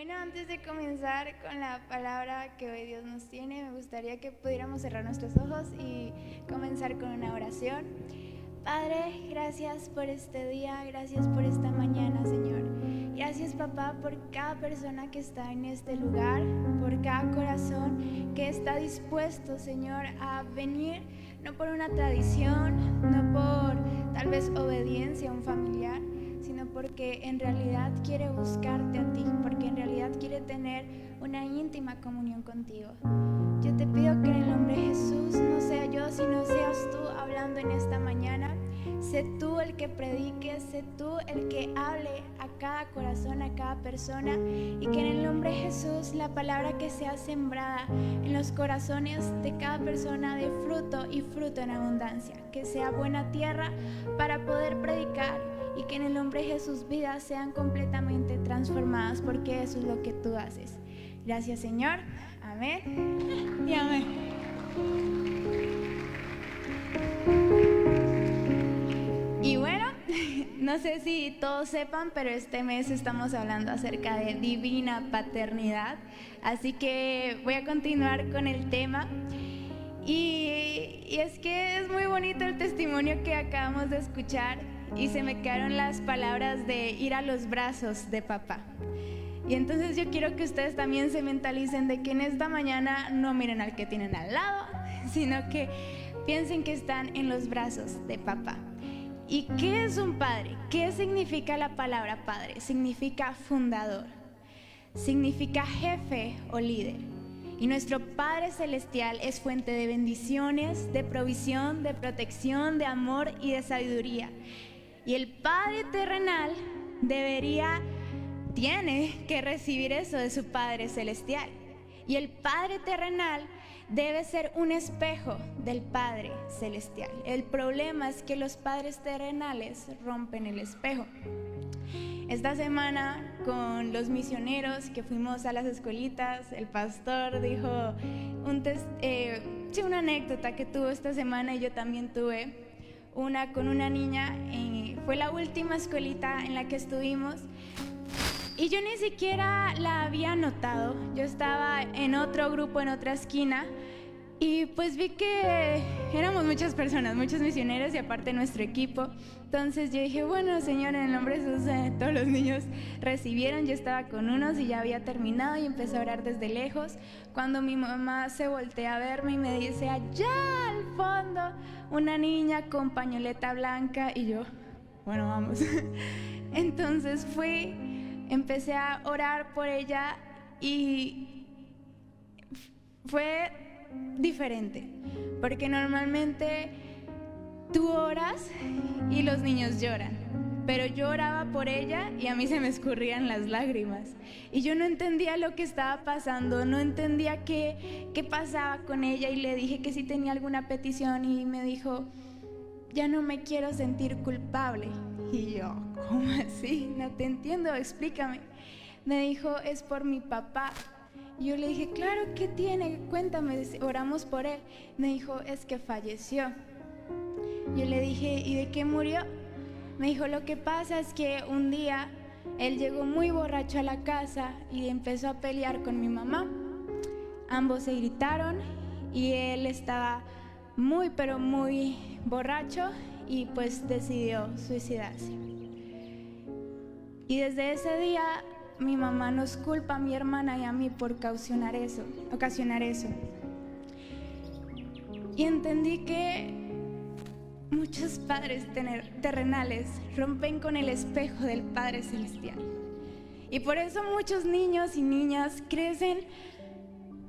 Bueno, antes de comenzar con la palabra que hoy Dios nos tiene, me gustaría que pudiéramos cerrar nuestros ojos y comenzar con una oración. Padre, gracias por este día, gracias por esta mañana, Señor. Gracias, papá, por cada persona que está en este lugar, por cada corazón que está dispuesto, Señor, a venir, no por una tradición, no por tal vez obediencia a un familiar, sino porque en realidad quiere buscarte a ti, porque en realidad quiere tener una íntima comunión contigo. Yo te pido que en el nombre de Jesús no sea yo, sino seas tú hablando en esta mañana. Sé tú el que predique, sé tú el que hable a cada corazón, a cada persona, y que en el nombre de Jesús la palabra que sea sembrada en los corazones de cada persona dé fruto y fruto en abundancia, que sea buena tierra para poder predicar, y que en el nombre de Jesús vidas sean completamente transformadas, porque eso es lo que tú haces. Gracias, Señor. Amén y amén. Y bueno, no sé si todos sepan, pero este mes estamos hablando acerca de divina paternidad, así que voy a continuar con el tema. Y es que es muy bonito el testimonio que acabamos de escuchar, y se me quedaron las palabras de ir a los brazos de papá. Y entonces yo quiero que ustedes también se mentalicen de que en esta mañana no miren al que tienen al lado, sino que piensen que están en los brazos de papá. ¿Y qué es un padre? ¿Qué significa la palabra padre? Significa fundador, significa jefe o líder. Y nuestro Padre Celestial es fuente de bendiciones, de provisión, de protección, de amor y de sabiduría. Y el Padre terrenal tiene que recibir eso de su Padre Celestial. Y el Padre terrenal debe ser un espejo del Padre Celestial. El problema es que los padres terrenales rompen el espejo. Esta semana con los misioneros que fuimos a las escuelitas, el pastor dijo una anécdota que tuvo esta semana, y yo también tuve una con una niña. Fue la última escuelita en la que estuvimos y yo ni siquiera la había notado. Yo estaba en otro grupo, en otra esquina, y pues vi que éramos muchas personas, muchos misioneros y aparte nuestro equipo. Entonces yo dije, bueno, Señor, en el nombre de Jesús, todos los niños recibieron. Yo estaba con unos y ya había terminado y empecé a orar desde lejos, cuando mi mamá se voltea a verme y me dice, allá al fondo, una niña con pañoleta blanca. Y yo, bueno, vamos. Entonces empecé a orar por ella y fue diferente, porque normalmente tú oras y los niños lloran, pero yo oraba por ella y a mí se me escurrían las lágrimas, y yo no entendía lo que estaba pasando, no entendía qué pasaba con ella, y le dije que si tenía alguna petición, y me dijo, ya no me quiero sentir culpable. Y yo, ¿cómo así? No te entiendo, explícame. Me dijo, es por mi papá. Yo le dije, claro, ¿qué tiene? Cuéntame, oramos por él. Me dijo, es que falleció. Yo le dije, ¿y de qué murió? Me dijo, lo que pasa es que un día él llegó muy borracho a la casa y empezó a pelear con mi mamá. Ambos se gritaron y él estaba muy, pero muy borracho, y pues decidió suicidarse. Y desde ese día mi mamá nos culpa a mi hermana y a mí por ocasionar eso. Y entendí que muchos padres terrenales rompen con el espejo del Padre Celestial. Y por eso muchos niños y niñas crecen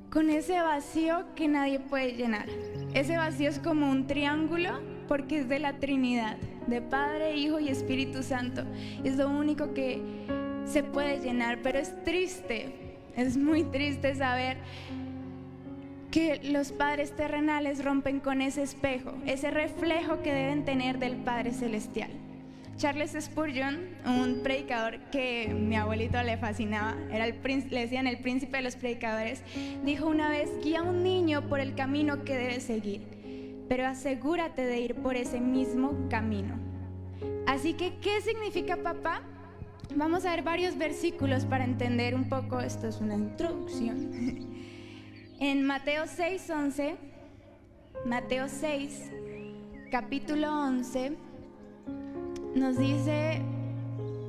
con ese vacío que nadie puede llenar. Ese vacío es como un triángulo, porque es de la Trinidad, de Padre, Hijo y Espíritu Santo. Es lo único que se puede llenar, pero es triste, es muy triste saber que los padres terrenales rompen con ese espejo, ese reflejo que deben tener del Padre Celestial. Charles Spurgeon, un predicador que mi abuelito le fascinaba, le decían el príncipe de los predicadores, dijo una vez, guía a un niño por el camino que debe seguir, pero asegúrate de ir por ese mismo camino. Así que, ¿qué significa papá? Vamos a ver varios versículos para entender un poco, esto es una introducción. En Mateo 6:11, Mateo 6, capítulo 11, nos dice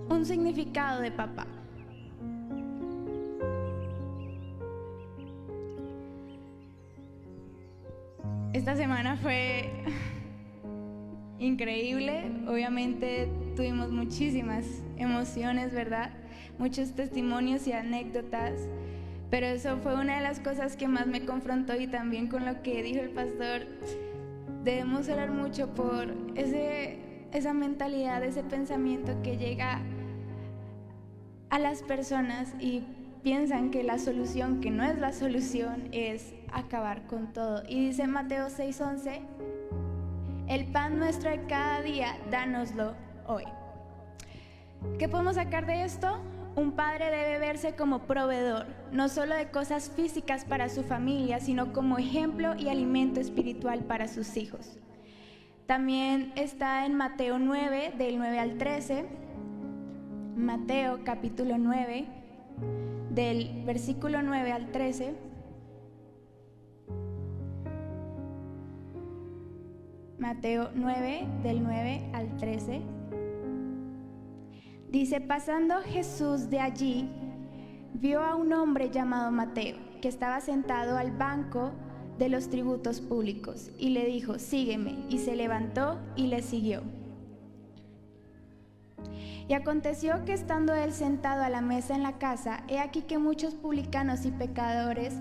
un significado de papá. Esta semana fue increíble, obviamente tuvimos muchísimas emociones, ¿verdad? Muchos testimonios y anécdotas, pero eso fue una de las cosas que más me confrontó, y también con lo que dijo el pastor, debemos orar mucho por esa mentalidad, ese pensamiento que llega a las personas y piensan que la solución, que no es la solución, es acabar con todo. Y dice Mateo 6:11, el pan nuestro de cada día, dánoslo hoy. ¿Qué podemos sacar de esto? Un padre debe verse como proveedor, no solo de cosas físicas para su familia, sino como ejemplo y alimento espiritual para sus hijos. También está en Mateo 9, del 9 al 13, Mateo capítulo 9, del versículo 9 al 13. Mateo 9, del 9 al 13. Dice, pasando Jesús de allí, vio a un hombre llamado Mateo, que estaba sentado al banco de los tributos públicos, y le dijo, sígueme, y se levantó y le siguió. Y aconteció que estando él sentado a la mesa en la casa, he aquí que muchos publicanos y pecadores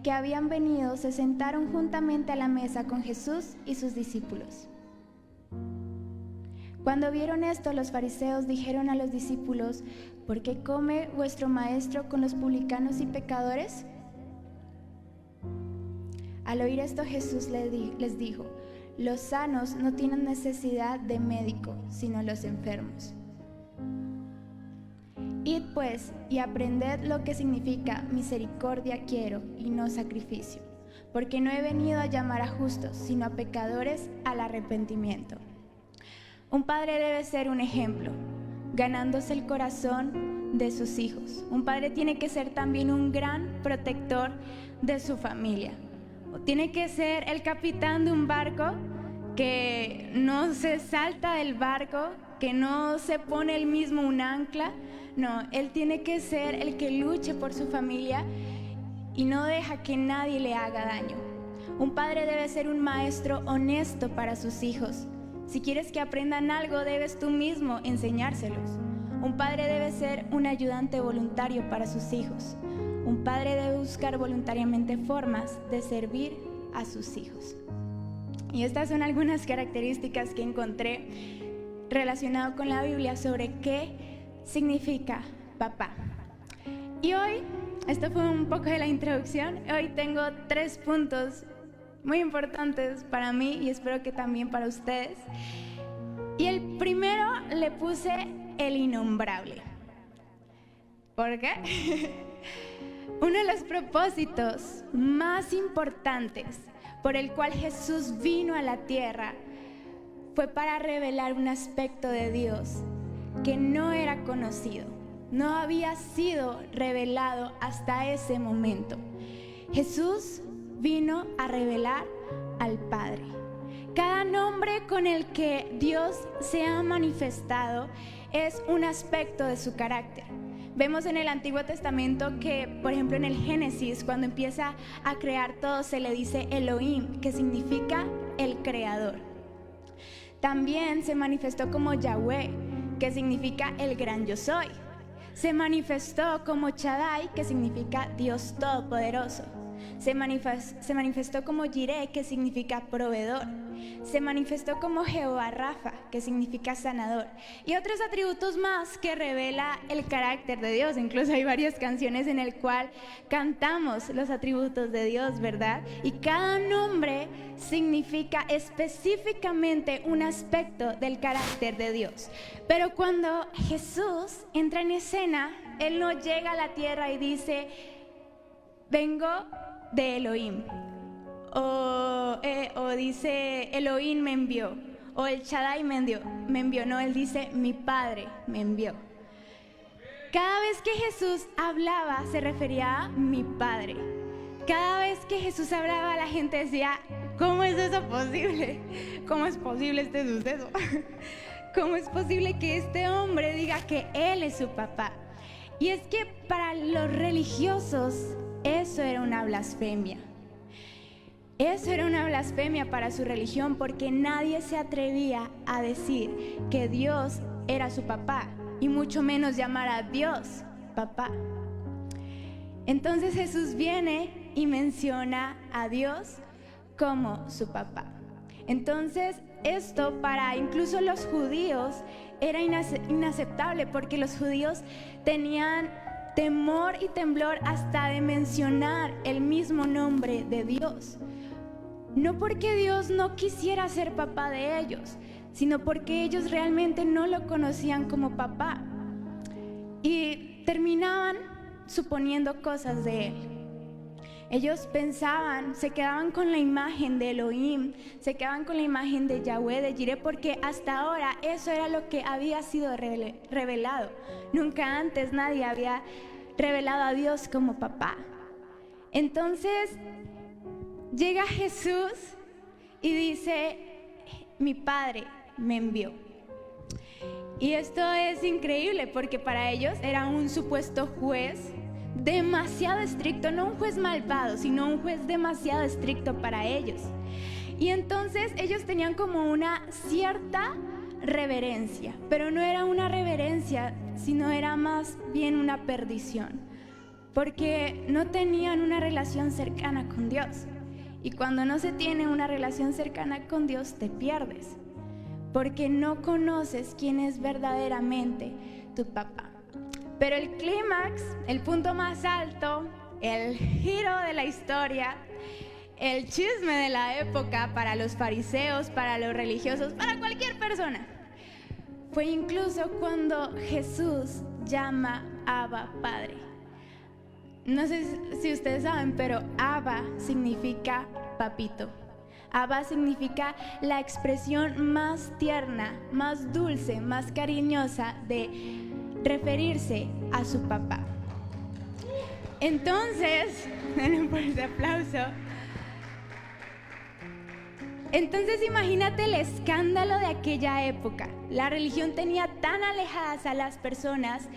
que habían venido se sentaron juntamente a la mesa con Jesús y sus discípulos. Cuando vieron esto, los fariseos dijeron a los discípulos, ¿por qué come vuestro maestro con los publicanos y pecadores? Al oír esto, Jesús les dijo, los sanos no tienen necesidad de médico, sino los enfermos. Id pues y aprended lo que significa misericordia quiero y no sacrificio, porque no he venido a llamar a justos, sino a pecadores al arrepentimiento. Un padre debe ser un ejemplo, ganándose el corazón de sus hijos. Un padre tiene que ser también un gran protector de su familia. Tiene que ser el capitán de un barco que no se salta del barco, que no se pone él mismo un ancla. No, él tiene que ser el que luche por su familia y no deja que nadie le haga daño. Un padre debe ser un maestro honesto para sus hijos. Si quieres que aprendan algo, debes tú mismo enseñárselos. Un padre debe ser un ayudante voluntario para sus hijos. Un padre debe buscar voluntariamente formas de servir a sus hijos. Y estas son algunas características que encontré relacionado con la Biblia sobre qué significa papá. Y hoy, esto fue un poco de la introducción, hoy tengo 3 puntos muy importantes para mí y espero que también para ustedes. Y el primero le puse el innombrable. ¿Por qué? Uno de los propósitos más importantes por el cual Jesús vino a la tierra fue para revelar un aspecto de Dios que no era conocido, no había sido revelado hasta ese momento. Jesús vino a revelar al Padre. Cada nombre con el que Dios se ha manifestado es un aspecto de su carácter. Vemos en el Antiguo Testamento que, por ejemplo, en el Génesis, cuando empieza a crear todo, se le dice Elohim, que significa el creador. También se manifestó como Yahweh, que significa el gran yo soy. Se manifestó como Shaddai, que significa Dios todopoderoso. Se manifestó como Jireh, que significa proveedor. Se manifestó como Jehová Rafa, que significa sanador. Y otros atributos más que revela el carácter de Dios. Incluso hay varias canciones en el cual cantamos los atributos de Dios, ¿verdad? Y cada nombre significa específicamente un aspecto del carácter de Dios. Pero cuando Jesús entra en escena, Él no llega a la tierra y dice, vengo de Elohim, o dice Elohim me envió, o el Shaddai me envió. No, Él dice mi Padre me envió. cada vez que Jesús hablaba se refería a mi Padre. Cada vez que Jesús hablaba, la gente decía, ¿cómo es eso posible? ¿Cómo es posible este suceso? ¿Cómo es posible que este hombre diga que Él es su papá? Y es que para los religiosos eso era una blasfemia. Eso era una blasfemia para su religión, porque nadie se atrevía a decir que Dios era su papá, y mucho menos llamar a Dios papá. Entonces Jesús viene y menciona a Dios como su papá. Entonces esto para incluso los judíos era inaceptable, porque los judíos tenían temor y temblor hasta de mencionar el mismo nombre de Dios. No porque Dios no quisiera ser papá de ellos, sino porque ellos realmente no lo conocían como papá y terminaban suponiendo cosas de Él. Ellos pensaban, se quedaban con la imagen de Elohim, se quedaban con la imagen de Yahweh, de Jireh, porque hasta ahora eso era lo que había sido revelado. Nunca antes nadie había revelado a Dios como papá. Entonces llega Jesús y dice, mi Padre me envió. Y esto es increíble, porque para ellos era un supuesto juez demasiado estricto, no un juez malvado, sino un juez demasiado estricto para ellos. Y entonces ellos tenían como una cierta reverencia, pero no era una reverencia, sino era más bien una perdición, porque no tenían una relación cercana con Dios. Y cuando no se tiene una relación cercana con Dios, te pierdes, porque no conoces quién es verdaderamente tu papá. Pero el clímax, el punto más alto, el giro de la historia, el chisme de la época para los fariseos, para los religiosos, para cualquier persona, fue incluso cuando Jesús llama Abba Padre. No sé si ustedes saben, pero Abba significa papito. Abba significa la expresión más tierna, más dulce, más cariñosa de referirse a su papá. Entonces, denle por ese aplauso. Entonces imagínate el escándalo de aquella época. La religión tenía tan alejadas a las personas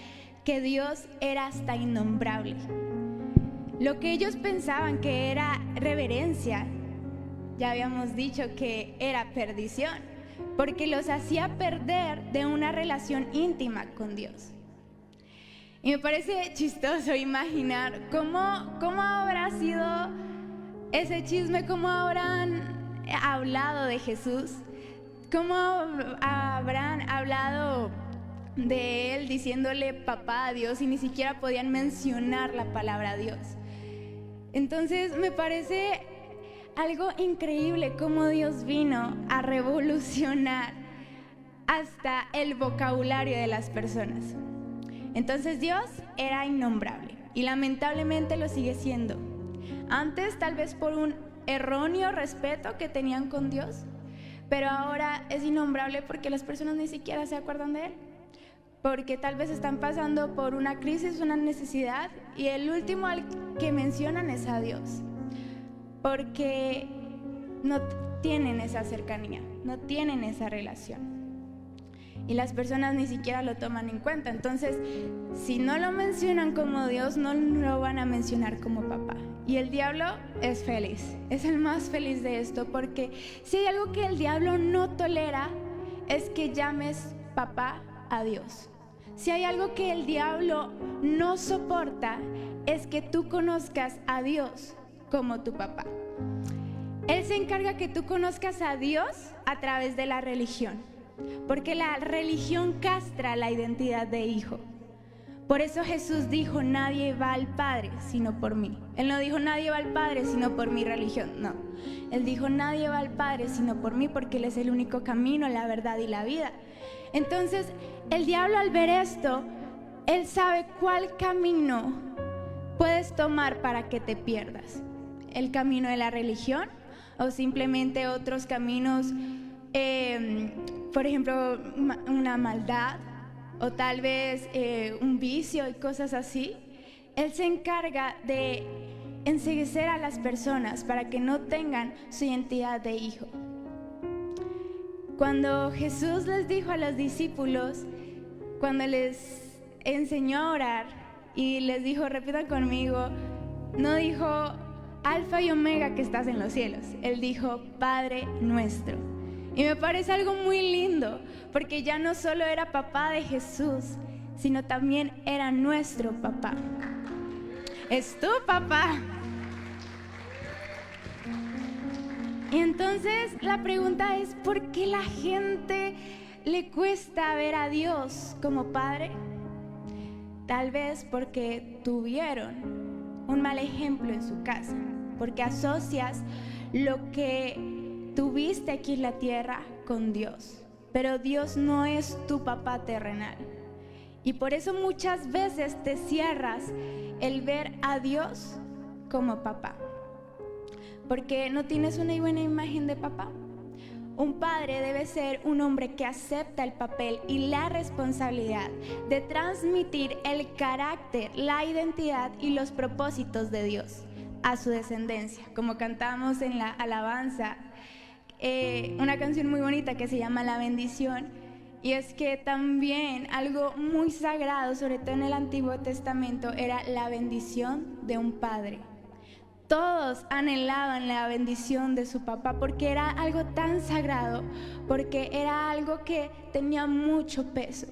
que Dios era hasta innombrable. Lo que ellos pensaban que era reverencia, ya habíamos dicho que era perdición, porque los hacía perder de una relación íntima con Dios. Y me parece chistoso imaginar cómo habrá sido ese chisme, cómo habrán hablado de Jesús, cómo habrán hablado de Él diciéndole papá a Dios y ni siquiera podían mencionar la palabra Dios. Entonces me parece algo increíble cómo Dios vino a revolucionar hasta el vocabulario de las personas. Entonces Dios era innombrable y lamentablemente lo sigue siendo. Antes tal vez por un erróneo respeto que tenían con Dios, pero ahora es innombrable porque las personas ni siquiera se acuerdan de Él, porque tal vez están pasando por una crisis, una necesidad, y el último al que mencionan es a Dios, porque no tienen esa cercanía, no tienen esa relación. Y las personas ni siquiera lo toman en cuenta. Entonces, si no lo mencionan como Dios, no lo van a mencionar como papá. Y el diablo es feliz, es el más feliz de esto, porque si hay algo que el diablo no tolera, es que llames papá a Dios. Si hay algo que el diablo no soporta, es que tú conozcas a Dios como tu papá. Él se encarga que tú conozcas a Dios a través de la religión, porque la religión castra la identidad de hijo. Por eso Jesús dijo, nadie va al Padre sino por mí. Él no dijo, nadie va al Padre sino por mi religión, no. Él dijo, nadie va al Padre sino por mí, porque Él es el único camino, la verdad y la vida. Entonces, el diablo, al ver esto, él sabe cuál camino puedes tomar para que te pierdas. El camino de la religión o simplemente otros caminos, por ejemplo, una maldad, o tal vez un vicio y cosas así, Él se encarga de enceguecer a las personas para que no tengan su identidad de hijo. Cuando Jesús les dijo a los discípulos, cuando les enseñó a orar y les dijo, repitan conmigo, no dijo Alfa y Omega que estás en los cielos, Él dijo Padre nuestro. Y me parece algo muy lindo, porque ya no solo era papá de Jesús, sino también era nuestro papá. Es tu papá. Y entonces la pregunta es, ¿por qué la gente le cuesta ver a Dios como Padre? Tal vez porque tuvieron un mal ejemplo en su casa, porque asocias lo que tuviste aquí en la tierra con Dios, pero Dios no es tu papá terrenal. Y por eso muchas veces te cierras el ver a Dios como papá, porque no tienes una buena imagen de papá. Un padre debe ser un hombre que acepta el papel y la responsabilidad de transmitir el carácter, la identidad y los propósitos de Dios a su descendencia, como cantamos en la alabanza, una canción muy bonita que se llama La Bendición. Y es que también algo muy sagrado, sobre todo en el Antiguo Testamento, era la bendición de un padre. Todos anhelaban la bendición de su papá porque era algo tan sagrado, porque era algo que tenía mucho peso.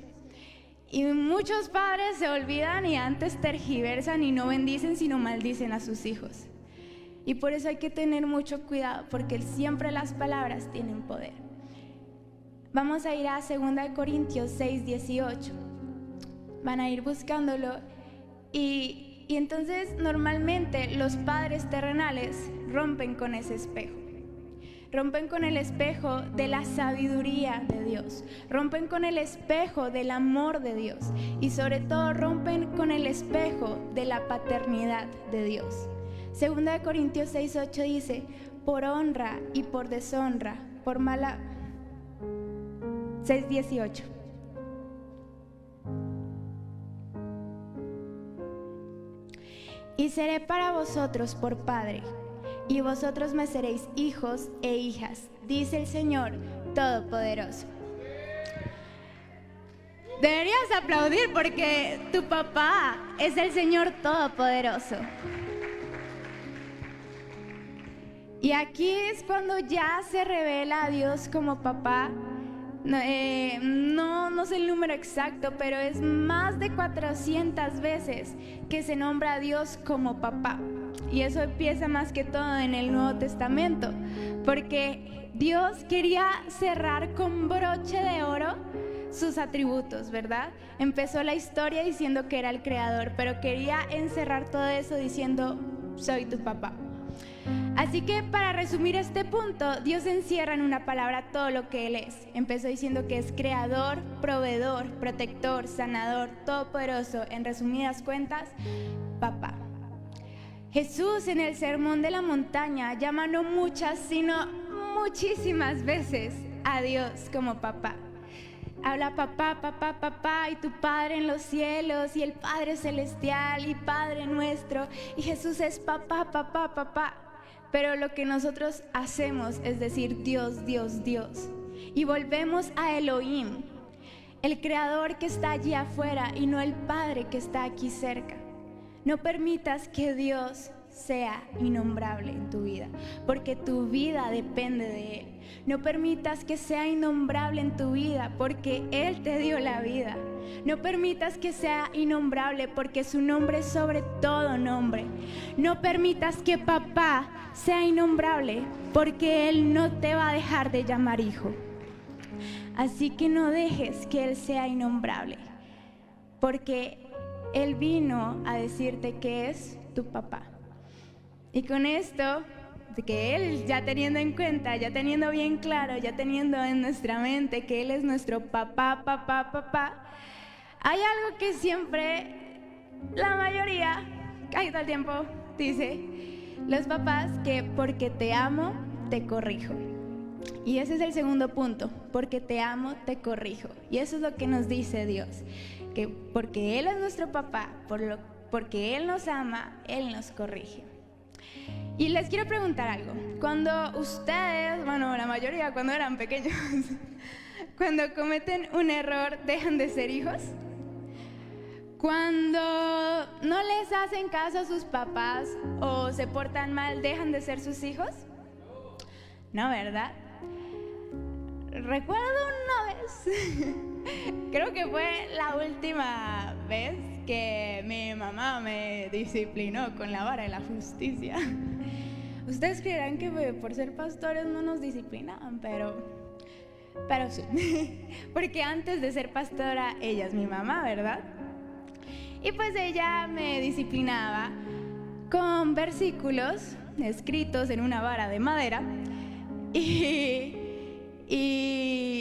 Y muchos padres se olvidan y antes tergiversan y no bendicen, sino maldicen a sus hijos. Y por eso hay que tener mucho cuidado, porque siempre las palabras tienen poder. Vamos a ir a 2 Corintios 6:18. Van a ir buscándolo y entonces normalmente los padres terrenales rompen con ese espejo. Rompen con el espejo de la sabiduría de Dios. Rompen con el espejo del amor de Dios. Y sobre todo rompen con el espejo de la paternidad de Dios. 2 Corintios 6:8 dice, por honra y por deshonra, por mala... 6:18. Y seré para vosotros por padre, y vosotros me seréis hijos e hijas, dice el Señor Todopoderoso. Deberías aplaudir porque tu papá es el Señor Todopoderoso. Y aquí es cuando ya se revela a Dios como papá. No sé el número exacto, pero es más de 400 veces que se nombra a Dios como papá. Y eso empieza más que todo en el Nuevo Testamento, porque Dios quería cerrar con broche de oro sus atributos, ¿verdad? Empezó la historia diciendo que era el creador, pero quería encerrar todo eso diciendo, soy tu papá. Así que para resumir este punto, Dios encierra en una palabra todo lo que Él es. Empezó diciendo que es creador, proveedor, protector, sanador, todopoderoso. En resumidas cuentas, papá. Jesús en el Sermón de la Montaña llama no muchas, sino muchísimas veces a Dios como papá. Habla papá, papá, papá, y tu Padre en los cielos, y el Padre celestial, y Padre nuestro, y Jesús es papá, papá, papá. Pero lo que nosotros hacemos es decir Dios, Dios, Dios. Y volvemos a Elohim, el creador que está allí afuera y no el Padre que está aquí cerca. No permitas que Dios sea innombrable en tu vida, porque tu vida depende de Él. No permitas que sea innombrable en tu vida, porque Él te dio la vida. No permitas que sea innombrable, porque su nombre es sobre todo nombre. No permitas que papá sea innombrable, porque Él no te va a dejar de llamar hijo. Así que no dejes que Él sea innombrable, porque Él vino a decirte que es tu papá. Y con esto, que Él ya teniendo en cuenta, ya teniendo bien claro, ya teniendo en nuestra mente que Él es nuestro papá, papá, papá, hay algo que siempre, la mayoría, casi todo el tiempo, dice los papás, que porque te amo, te corrijo. Y ese es el segundo punto, porque te amo, te corrijo. Y eso es lo que nos dice Dios, que porque Él es nuestro papá, porque Él nos ama, Él nos corrige. Y les quiero preguntar algo. Cuando ustedes, bueno, la mayoría cuando eran pequeños, cuando cometen un error, ¿dejan de ser hijos? Cuando no les hacen caso a sus papás o se portan mal, ¿dejan de ser sus hijos? No, ¿verdad? Recuerdo una vez, creo que fue la última vez que mi mamá me disciplinó con la vara de la justicia. Ustedes creerán que por ser pastores no nos disciplinaban, pero sí, porque antes de ser pastora ella es mi mamá, ¿verdad? Y pues ella me disciplinaba con versículos escritos en una vara de madera y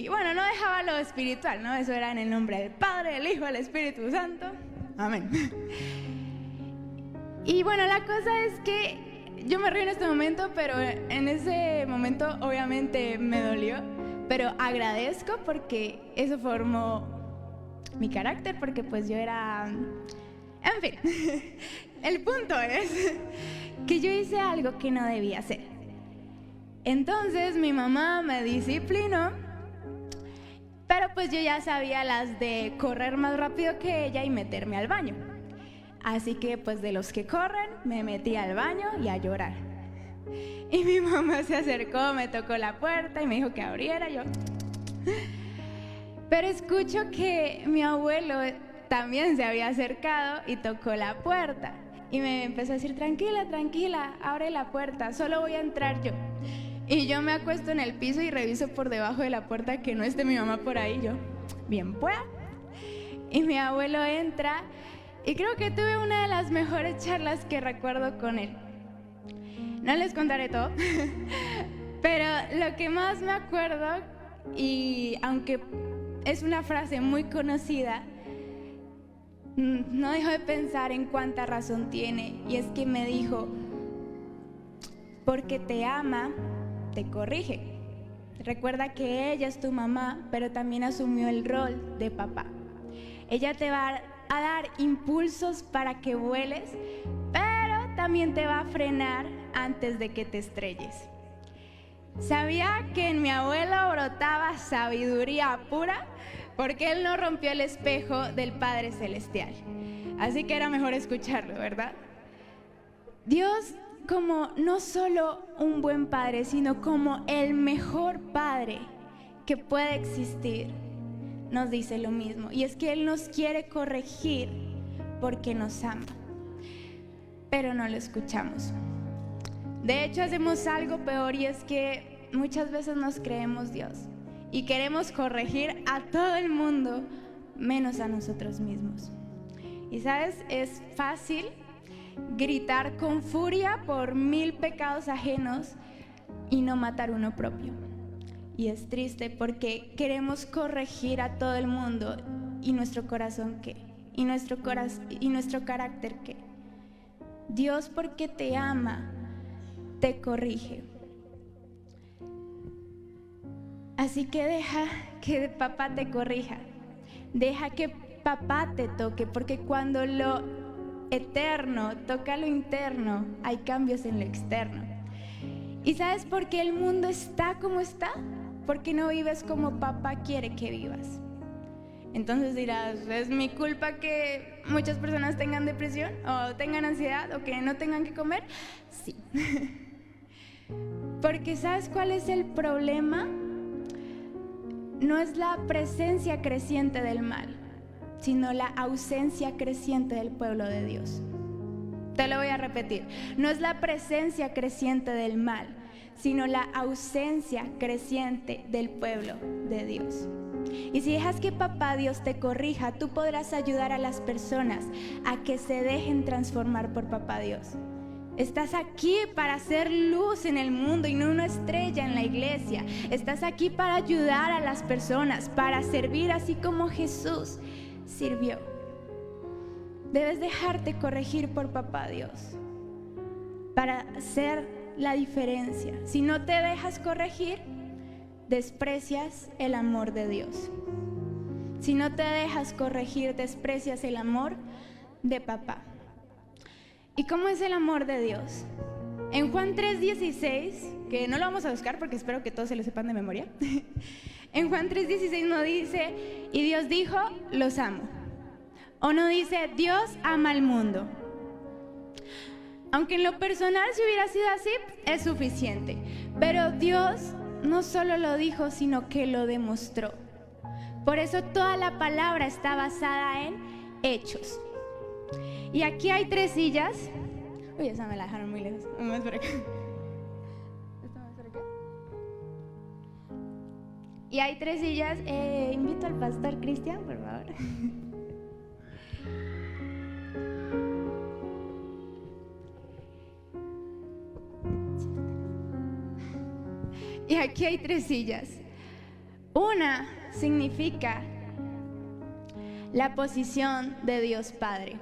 bueno, no dejaba lo espiritual, ¿no? Eso era en el nombre del Padre, del Hijo, del Espíritu Santo. Amén. Y bueno, la cosa es que yo me río en este momento, pero en ese momento obviamente me dolió, pero agradezco porque eso formó mi carácter, porque pues yo era... En fin, el punto es que yo hice algo que no debía hacer. Entonces mi mamá me disciplinó, pero pues yo ya sabía las de correr más rápido que ella y meterme al baño. Así que pues de los que corren, me metí al baño y a llorar. Y mi mamá se acercó, me tocó la puerta y me dijo que abriera. Yo... Pero escucho que mi abuelo también se había acercado y tocó la puerta. Y me empezó a decir, tranquila, tranquila, abre la puerta, solo voy a entrar yo. Y yo me acuesto en el piso y reviso por debajo de la puerta que no esté mi mamá por ahí. Yo, bien pues. Y mi abuelo entra y creo que tuve una de las mejores charlas que recuerdo con él. No les contaré todo, pero lo que más me acuerdo, y aunque es una frase muy conocida, no dejo de pensar en cuánta razón tiene. Y es que me dijo, porque te ama, te corrige. Recuerda que ella es tu mamá, pero también asumió el rol de papá. Ella te va a dar impulsos para que vueles, pero también te va a frenar antes de que te estrelles. Sabía que en mi abuelo brotaba sabiduría pura, porque él no rompió el espejo del Padre Celestial. Así que era mejor escucharlo, ¿verdad? Dios, como no solo un buen padre, sino como el mejor padre que puede existir, nos dice lo mismo. Y es que Él nos quiere corregir porque nos ama, pero no lo escuchamos. De hecho, hacemos algo peor, y es que muchas veces nos creemos Dios y queremos corregir a todo el mundo menos a nosotros mismos. Y sabes, es fácil gritar con furia por 1000 pecados ajenos y no matar uno propio. Y es triste porque queremos corregir a todo el mundo, y nuestro corazón ¿qué? Y nuestro carácter ¿qué? Dios, porque te ama, te corrige. Así que deja que papá te corrija, deja que papá te toque, porque cuando lo eterno toca lo interno, hay cambios en lo externo. ¿Y sabes por qué el mundo está como está? Porque no vives como papá quiere que vivas. Entonces dirás, ¿es mi culpa que muchas personas tengan depresión o tengan ansiedad o que no tengan que comer? Sí. Porque ¿sabes cuál es el problema? No es la presencia creciente del mal, sino la ausencia creciente del pueblo de Dios. Te lo voy a repetir. No es la presencia creciente del mal, sino la ausencia creciente del pueblo de Dios. Y si dejas que papá Dios te corrija, tú podrás ayudar a las personas a que se dejen transformar por papá Dios. Estás aquí para hacer luz en el mundo y no una estrella en la iglesia. Estás aquí para ayudar a las personas, para servir así como Jesús sirvió. Debes dejarte corregir por papá Dios para hacer la diferencia. Si no te dejas corregir, desprecias el amor de Dios. Si no te dejas corregir, desprecias el amor de papá. ¿Y cómo es el amor de Dios? En Juan 3:16, que no lo vamos a buscar porque espero que todos se lo sepan de memoria. En Juan 3:16 no dice, y Dios dijo, los amo. O no dice, Dios ama al mundo. Aunque en lo personal, si hubiera sido así, es suficiente. Pero Dios no solo lo dijo, sino que lo demostró. Por eso toda la palabra está basada en hechos. Y aquí hay 3 sillas. Uy, esa me la dejaron muy lejos. Vamos por acá. ¿Esta más por acá? Y hay 3 sillas. Invito al pastor Cristian, por favor. Y aquí hay 3 sillas. Una significa la posición de Dios Padre.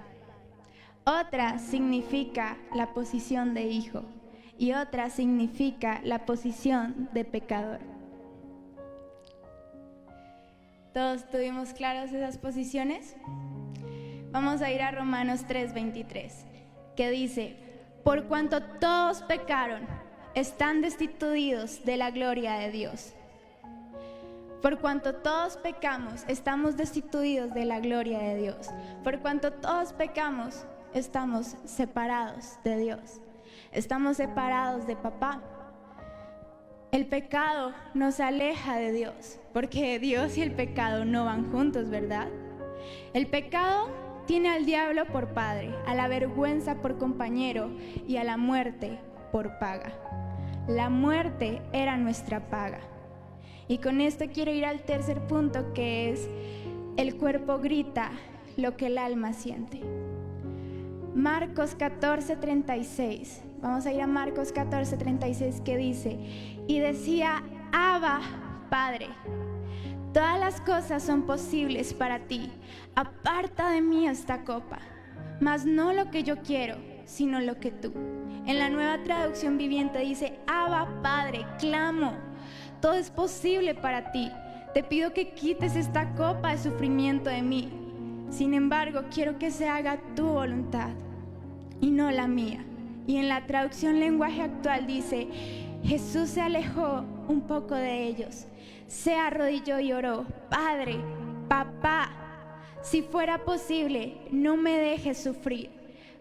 Otra significa la posición de hijo. Y otra significa la posición de pecador. ¿Todos tuvimos claras esas posiciones? Vamos a ir a Romanos 3:23, que dice, por cuanto todos pecaron, están destituidos de la gloria de Dios. Por cuanto todos pecamos, estamos destituidos de la gloria de Dios. Por cuanto todos pecamos, estamos separados de Dios. Estamos separados de papá. El pecado nos aleja de Dios, porque Dios y el pecado no van juntos, ¿verdad? El pecado tiene al diablo por padre, a la vergüenza por compañero y a la muerte por paga. La muerte era nuestra paga. Y con esto quiero ir al tercer punto, que es el cuerpo grita lo que el alma siente. Marcos 14:36. Vamos a ir a Marcos 14:36, que dice, y decía, Abba, Padre, todas las cosas son posibles para ti. Aparta de mí esta copa, mas no lo que yo quiero, sino lo que tú. En la Nueva Traducción Viviente dice, Abba, Padre, clamo, todo es posible para ti. Te pido que quites esta copa de sufrimiento de mí. Sin embargo, quiero que se haga tu voluntad y no la mía. Y en la traducción lenguaje actual dice, Jesús se alejó un poco de ellos, se arrodilló y oró, Padre, Papá, si fuera posible, no me dejes sufrir.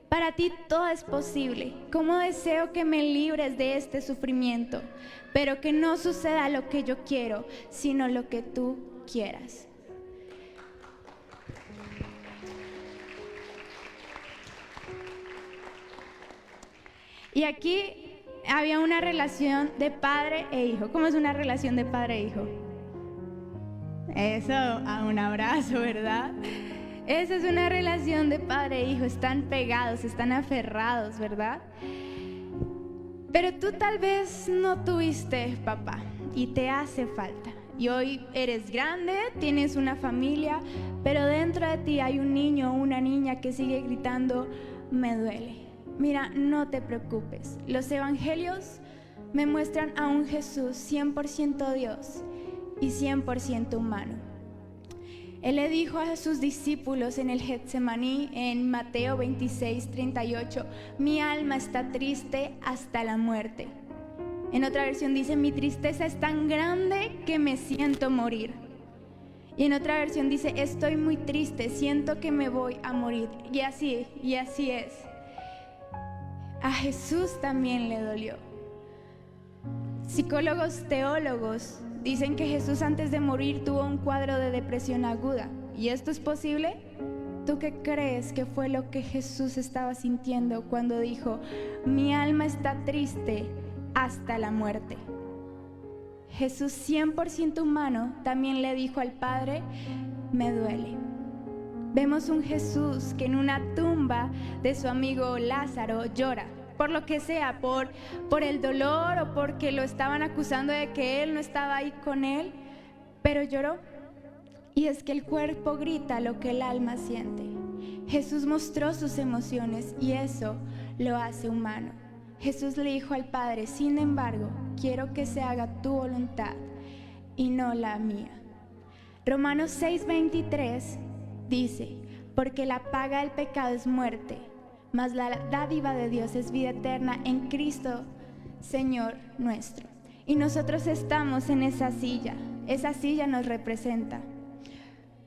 Para ti todo es posible. Cómo deseo que me libres de este sufrimiento, pero que no suceda lo que yo quiero, sino lo que tú quieras. Y aquí había una relación de padre e hijo. ¿Cómo es una relación de padre e hijo? Eso, a un abrazo, ¿verdad? Esa es una relación de padre e hijo. Están pegados, están aferrados, ¿verdad? Pero tú tal vez no tuviste papá y te hace falta. Y hoy eres grande, tienes una familia, pero dentro de ti hay un niño o una niña que sigue gritando, me duele. Mira, no te preocupes. Los evangelios me muestran a un Jesús 100% Dios y 100% humano. Él le dijo a sus discípulos en el Getsemaní, en Mateo 26:38, mi alma está triste hasta la muerte. En otra versión dice, mi tristeza es tan grande que me siento morir. Y en otra versión dice, estoy muy triste, siento que me voy a morir. Y así es. A Jesús también le dolió. Psicólogos, teólogos dicen que Jesús antes de morir tuvo un cuadro de depresión aguda. ¿Y esto es posible? ¿Tú qué crees que fue lo que Jesús estaba sintiendo cuando dijo, mi alma está triste hasta la muerte? Jesús 100% humano también le dijo al Padre, me duele. Vemos un Jesús que en una tumba de su amigo Lázaro llora, por lo que sea, por el dolor o porque lo estaban acusando de que él no estaba ahí con él, pero lloró. Y es que el cuerpo grita lo que el alma siente. Jesús mostró sus emociones y eso lo hace humano. Jesús le dijo al Padre, sin embargo, quiero que se haga tu voluntad y no la mía. Romanos 6:23 dice, porque la paga del pecado es muerte, mas la dádiva de Dios es vida eterna en Cristo, Señor nuestro. Y nosotros estamos en esa silla nos representa,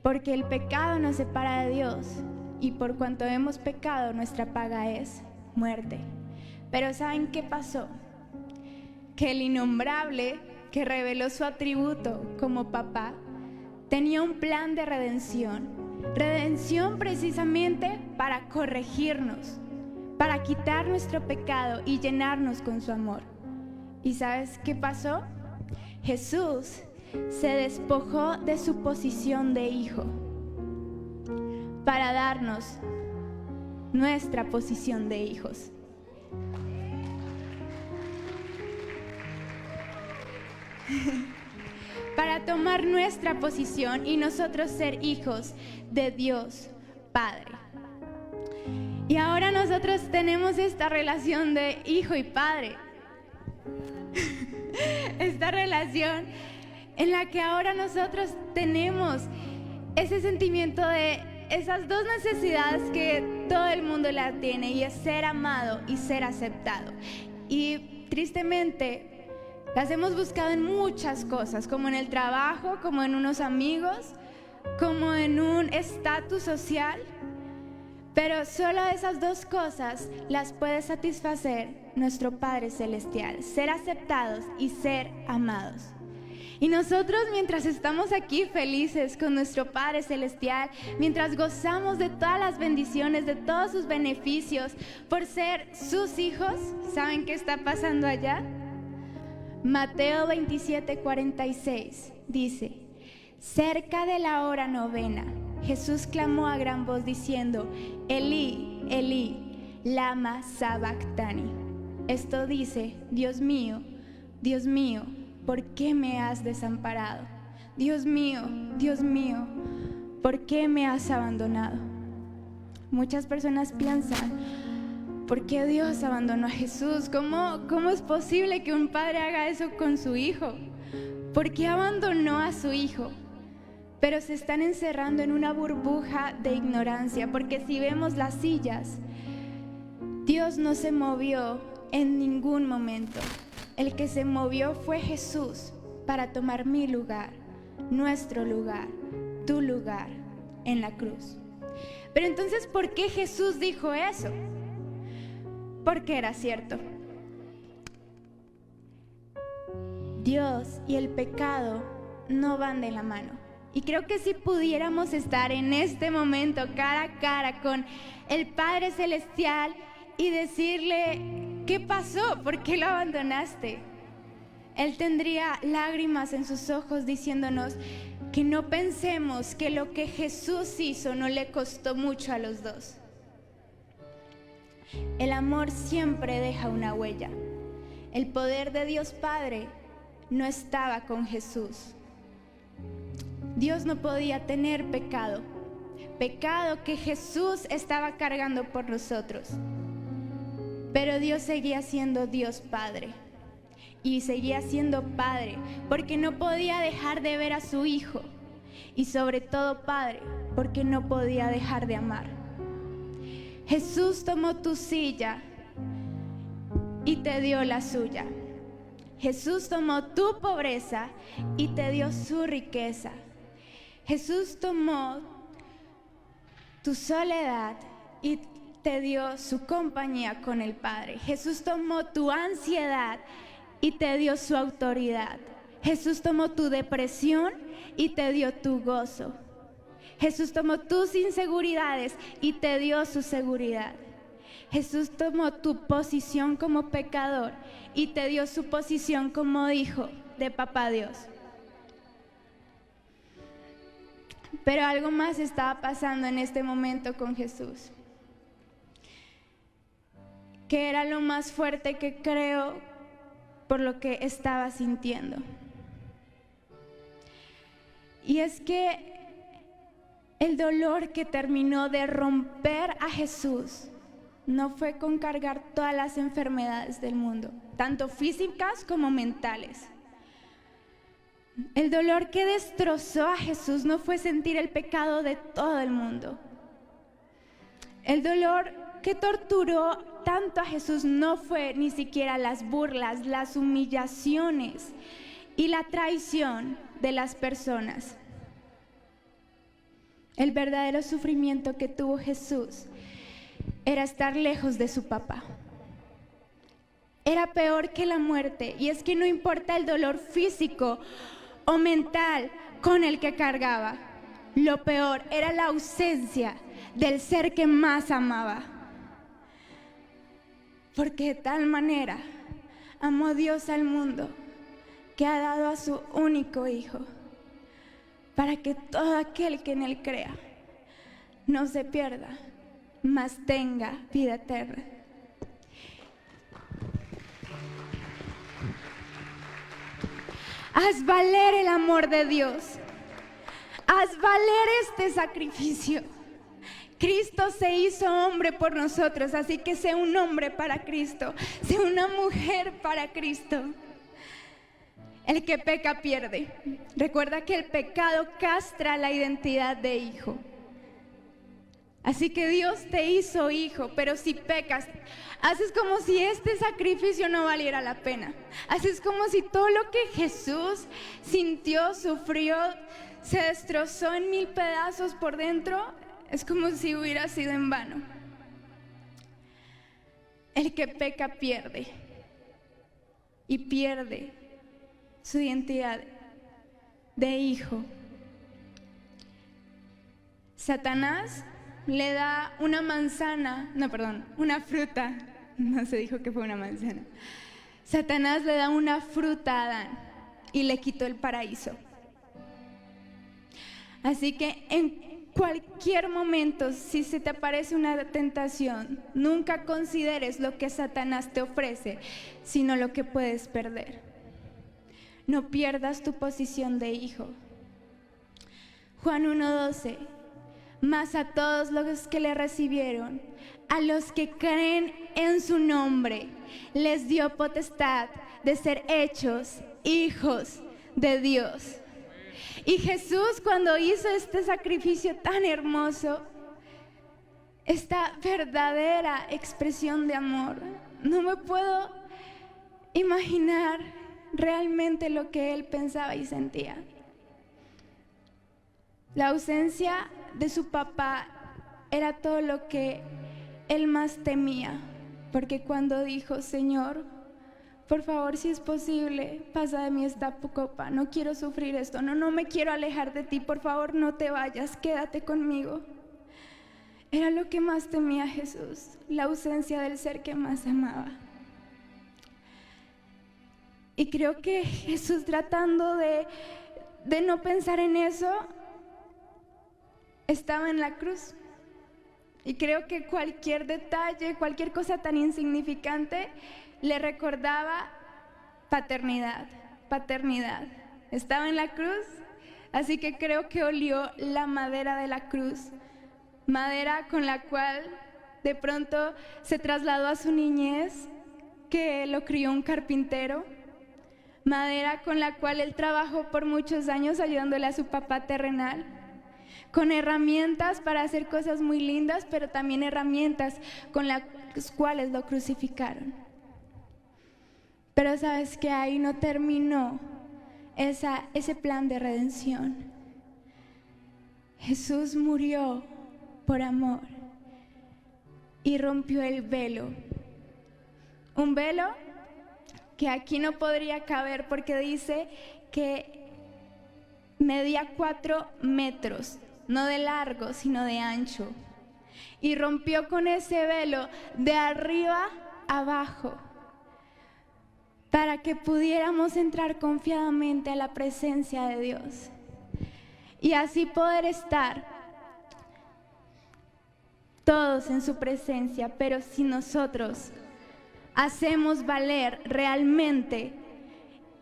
porque el pecado nos separa de Dios, y por cuanto hemos pecado, nuestra paga es muerte. Pero ¿saben qué pasó? Que el innombrable, que reveló su atributo como papá, tenía un plan de redención precisamente para corregirnos, para quitar nuestro pecado y llenarnos con su amor. ¿Y sabes qué pasó? Jesús se despojó de su posición de hijo para darnos nuestra posición de hijos. Para tomar nuestra posición y nosotros ser hijos de Dios Padre. Y ahora nosotros tenemos esta relación de hijo y padre. Esta relación en la que ahora nosotros tenemos ese sentimiento de esas dos necesidades que todo el mundo la tiene, y es ser amado y ser aceptado. Y tristemente las hemos buscado en muchas cosas, como en el trabajo, como en unos amigos, como en un estatus social. Pero solo esas dos cosas las puede satisfacer nuestro Padre Celestial: ser aceptados y ser amados. Y nosotros, mientras estamos aquí felices con nuestro Padre Celestial, mientras gozamos de todas las bendiciones, de todos sus beneficios por ser sus hijos, ¿saben qué está pasando allá? Mateo 27:46 dice: cerca de la hora novena, Jesús clamó a gran voz diciendo: Elí, Elí, lama sabactani. Esto dice: Dios mío, ¿por qué me has desamparado? Dios mío, ¿por qué me has abandonado? Muchas personas piensan: ¿por qué Dios abandonó a Jesús? ¿Cómo es posible que un padre haga eso con su hijo? ¿Por qué abandonó a su hijo? Pero se están encerrando en una burbuja de ignorancia, porque si vemos las sillas, Dios no se movió en ningún momento. El que se movió fue Jesús para tomar mi lugar, nuestro lugar, tu lugar en la cruz. Pero entonces, ¿por qué Jesús dijo eso? Porque era cierto. Dios y el pecado no van de la mano. Y creo que si pudiéramos estar en este momento cara a cara con el Padre Celestial y decirle: ¿qué pasó? ¿Por qué lo abandonaste? Él tendría lágrimas en sus ojos diciéndonos que no pensemos que lo que Jesús hizo no le costó mucho a los dos. El amor siempre deja una huella. El poder de Dios Padre no estaba con Jesús. Dios no podía tener pecado que Jesús estaba cargando por nosotros. Pero Dios seguía siendo Dios Padre, y seguía siendo Padre porque no podía dejar de ver a su Hijo, y sobre todo Padre porque no podía dejar de amar. Jesús tomó tu silla y te dio la suya. Jesús tomó tu pobreza y te dio su riqueza. Jesús tomó tu soledad y te dio su compañía con el Padre. Jesús tomó tu ansiedad y te dio su autoridad. Jesús tomó tu depresión y te dio tu gozo. Jesús tomó tus inseguridades y te dio su seguridad. Jesús tomó tu posición como pecador y te dio su posición como hijo de Papá Dios. Pero algo más estaba pasando en este momento con Jesús, que era lo más fuerte que creo por lo que estaba sintiendo. Y es que el dolor que terminó de romper a Jesús no fue con cargar todas las enfermedades del mundo, tanto físicas como mentales. El dolor que destrozó a Jesús no fue sentir el pecado de todo el mundo. El dolor que torturó tanto a Jesús no fue ni siquiera las burlas, las humillaciones y la traición de las personas. El verdadero sufrimiento que tuvo Jesús era estar lejos de su papá. Era peor que la muerte, y es que no importa el dolor físico o mental con el que cargaba, lo peor era la ausencia del ser que más amaba. Porque de tal manera amó Dios al mundo que ha dado a su único Hijo, para que todo aquel que en Él crea no se pierda, mas tenga vida eterna. Haz valer el amor de Dios. Haz valer este sacrificio. Cristo se hizo hombre por nosotros, así que sé un hombre para Cristo, sé una mujer para Cristo. El que peca pierde. Recuerda que el pecado castra la identidad de hijo. Así que Dios te hizo hijo, pero si pecas, haces como si este sacrificio no valiera la pena. Haces como si todo lo que Jesús sintió, sufrió, se destrozó en 1000 pedazos por dentro, es como si hubiera sido en vano. El que peca pierde, y pierde su identidad de hijo. Satanás le da una fruta, no se dijo que fue una manzana. Satanás le da una fruta a Adán y le quitó el paraíso. Así que en cualquier momento, si se te aparece una tentación, nunca consideres lo que Satanás te ofrece, sino lo que puedes perder. No pierdas tu posición de hijo. Juan 1:12. Mas a todos los que le recibieron, a los que creen en su nombre, les dio potestad de ser hechos hijos de Dios. Y Jesús, cuando hizo este sacrificio tan hermoso, esta verdadera expresión de amor, no me puedo imaginar realmente lo que Él pensaba y sentía. La ausencia de su papá era todo lo que Él más temía, porque cuando dijo: Señor, por favor, si es posible, pasa de mí esta copa, no quiero sufrir esto, no me quiero alejar de ti, por favor no te vayas, quédate conmigo. Era lo que más temía Jesús, la ausencia del ser que más amaba. Y creo que Jesús, tratando de no pensar en eso, estaba en la cruz. Y creo que cualquier detalle, cualquier cosa tan insignificante le recordaba paternidad. Estaba en la cruz, así que creo que olió la madera de la cruz, madera con la cual de pronto se trasladó a su niñez, que lo crió un carpintero, madera con la cual él trabajó por muchos años ayudándole a su papá terrenal, con herramientas para hacer cosas muy lindas, pero también herramientas con las cuales lo crucificaron. Pero sabes que ahí no terminó ese plan de redención. Jesús murió por amor y rompió el velo. Un velo que aquí no podría caber, porque dice que medía 4 metros, no de largo, sino de ancho. Y rompió con ese velo de arriba abajo, para que pudiéramos entrar confiadamente a la presencia de Dios y así poder estar todos en su presencia. Pero si nosotros hacemos valer realmente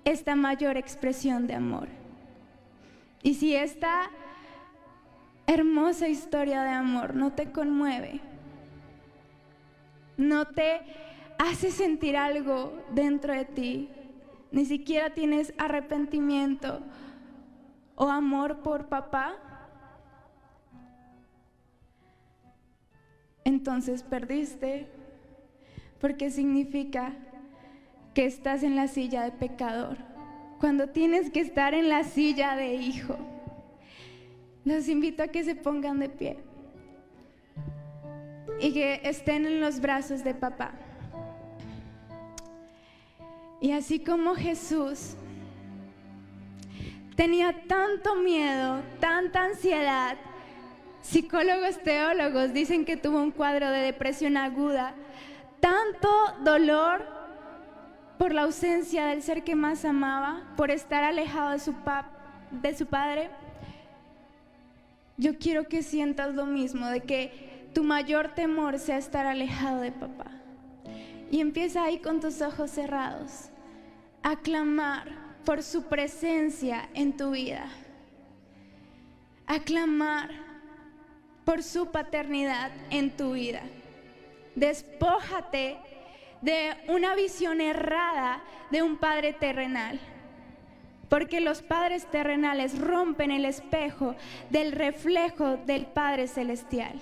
esta mayor expresión de amor, y si esta hermosa historia de amor no te conmueve, no te hace sentir algo dentro de ti, ni siquiera tienes arrepentimiento o amor por papá, entonces perdiste, porque significa que estás en la silla de pecador, cuando tienes que estar en la silla de hijo. Los invito a que se pongan de pie y que estén en los brazos de papá. Y así como Jesús tenía tanto miedo, tanta ansiedad, psicólogos, teólogos dicen que tuvo un cuadro de depresión aguda, tanto dolor por la ausencia del ser que más amaba, por estar alejado de su padre. Yo quiero que sientas lo mismo, de que tu mayor temor sea estar alejado de papá. Y empieza ahí con tus ojos cerrados a clamar por su presencia en tu vida, a clamar por su paternidad en tu vida. Despójate de una visión errada de un padre terrenal, porque los padres terrenales rompen el espejo del reflejo del Padre Celestial.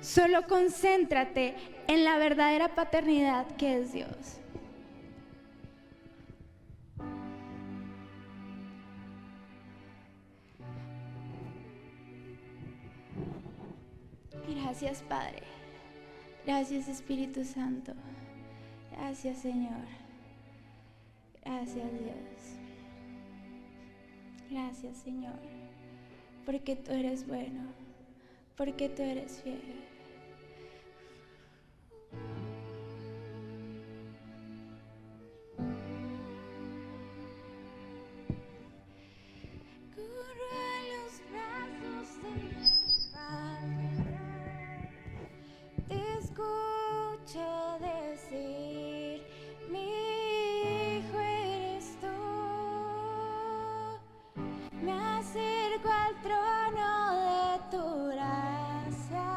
Solo concéntrate en la verdadera paternidad que es Dios. Gracias, Padre. Gracias, Espíritu Santo. Gracias, Señor. Gracias, Dios. Gracias, Señor, porque tú eres bueno, porque tú eres fiel. Corro a los brazos de mi Padre, te escucho decir, mi hijo eres tú. Me acerco al trono de tu gracia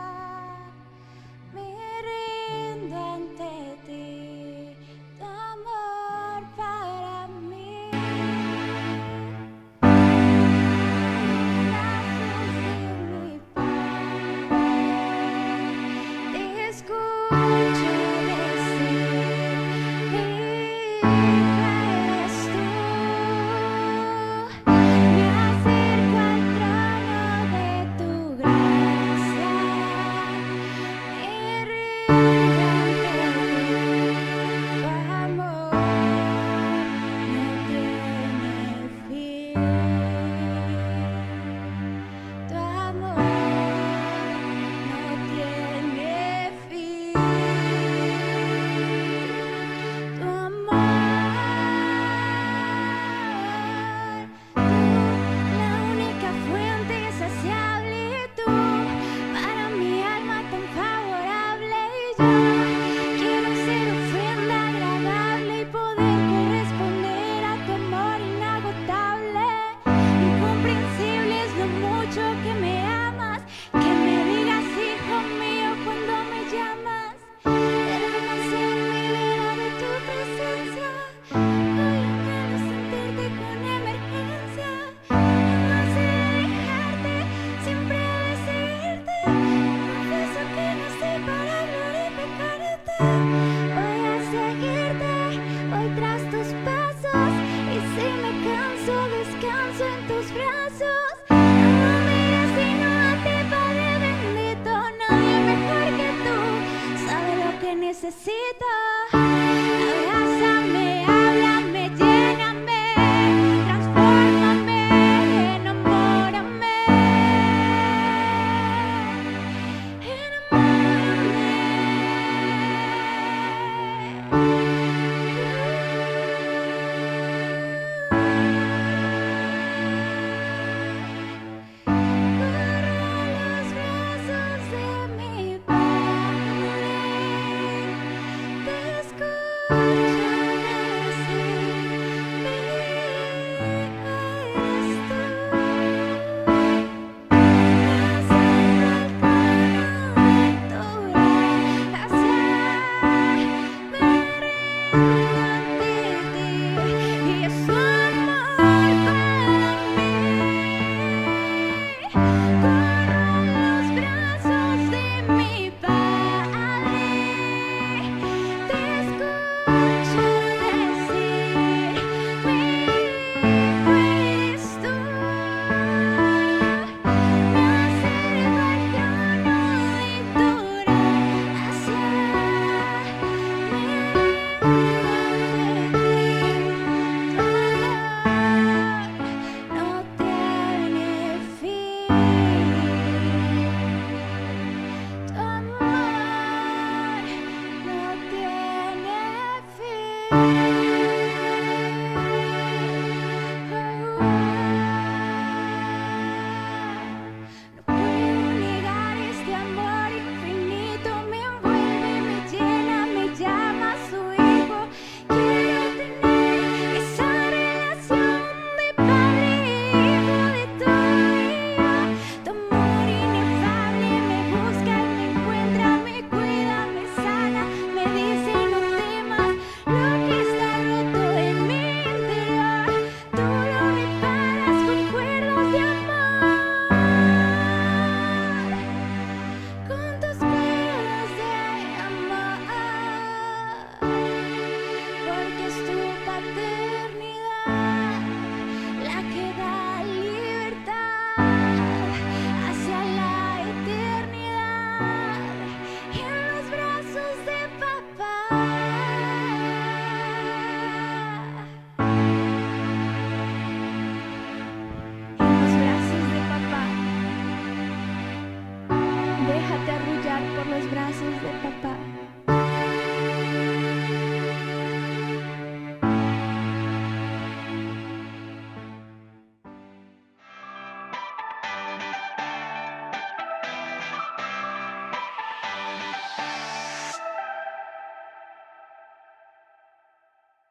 Amén.